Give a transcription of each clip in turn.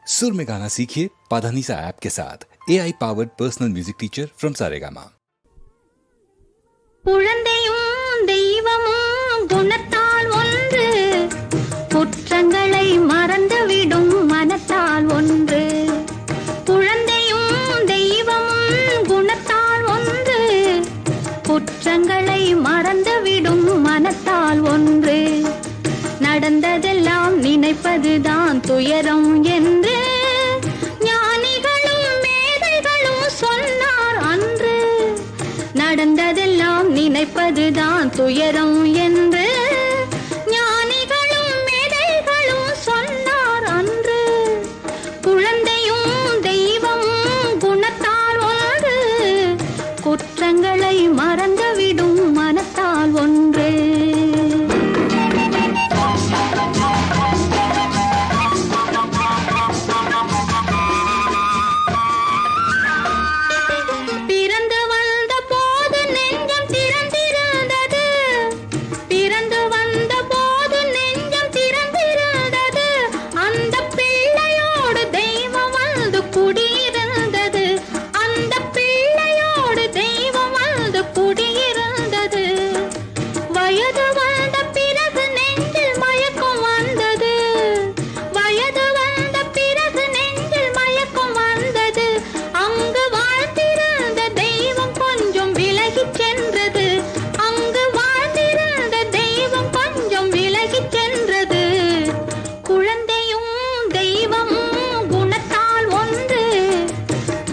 सुर में गाना सीखिए पाधानीसा ऐप के साथ AI powered personal music teacher from Saregama. குழந்தையும் தெய்வமும் குணத்தால் ஒன்று, குற்றங்களை மறந்துவிடும் மனத்தால் ஒன்று. குழந்தையும் தெய்வமும் குணத்தால் ஒன்று, குற்றங்களை மறந்துவிடும் மனத்தால் ஒன்று. நடந்ததெல்லாம் நினைப்பதுதான் துயரம் என்று ஞானிகளும் மேதைகளும் சொன்னார் அன்று. நடந்ததெல்லாம் நினைப்பதுதான் துயரம் என்று ஞானிகளும் மேதைகளும் சொன்னார் அன்று. குழந்தையும் தெய்வமும் குணத்தால் ஒன்று, குற்றங்களை மறந்துவிடும் மனத்தால் ஒன்று.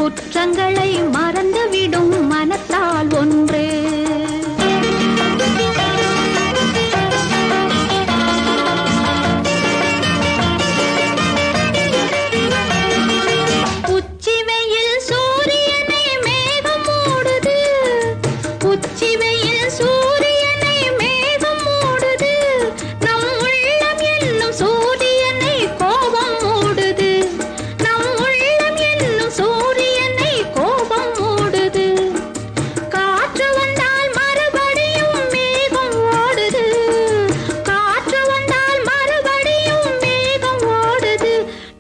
குற்றங்களை மறந்துவிடும் மனத்தால் ஒன்று. உச்சி வெயில் சூரியனை மேகம் மூடுது, உச்சி வெயில் சூரியனை மேகம் மூடுது. நம் உள்ளம் என்னும் சூரியனை கோபம் மூடுது, நம் உள்ளம் என்னும் சூரியனை கோபம் மூடுது. காற்று வந்தால் மறுபடியும் மேகம் ஓடுது, காற்று வந்தால் மறுபடியும் மேகம் ஓடுது.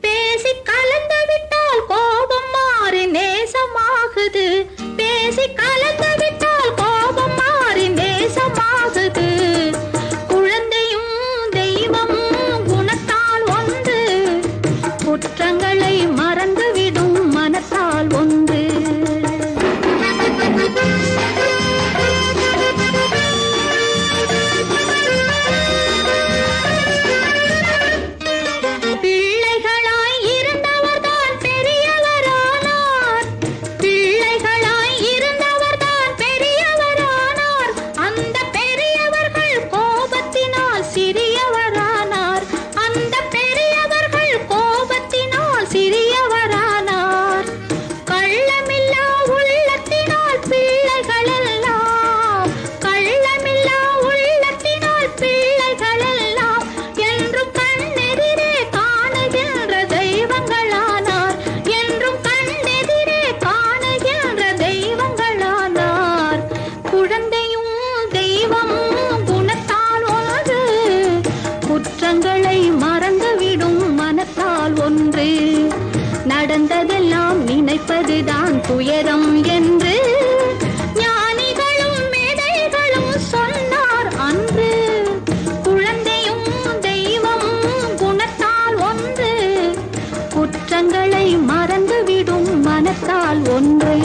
பேசி கலந்து விட்டால் கோபம் மாறி நேசமாகுது, பேசி கலந்து விட்டால் கோபம் மாறி நேசமாகுது. குழந்தையும் தெய்வமும் குணத்தால் ஒன்று, குற்றங்களை மறந்துவிடும் மனத்தால் ஒன்று. பிள்ளைகளாய் இருந்தவர்தான் பெரியவரானார், பிள்ளைகளாய் இருந்தவர்தான் பெரியவரானார். அந்த பெரியவர்கள் கோபத்தினால் சிறியவரானார், அந்த பெரியவர்கள் கோபத்தினால் சிறியவரானார். கள்ளமில்லா உள்ளத்தினால் பிள்ளைகளெல்லாம், கள்ளமில்லா உள்ளத்தினால் பிள்ளைகளெல்லாம் என்றும் கண்ணெதிரே காணுகின்ற தெய்வங்களானார், என்றும் கண்ணெதிரே காணுகின்ற தெய்வங்களானார். குழந்தையும் தெய்வமும் குணத்தால் ஒன்று, குற்றங்களை மறந்துவிடும் மனத்தால் ஒன்று. நடந்ததெல்லாம் நினைப்பதுதான் துயரம் என்று ஞானிகளும் மேதைகளும் சொன்னார் அன்று. குழந்தையும் தெய்வமும் குணத்தால் ஒன்று, குற்றங்களை மறந்துவிடும் மனத்தால் ஒன்று.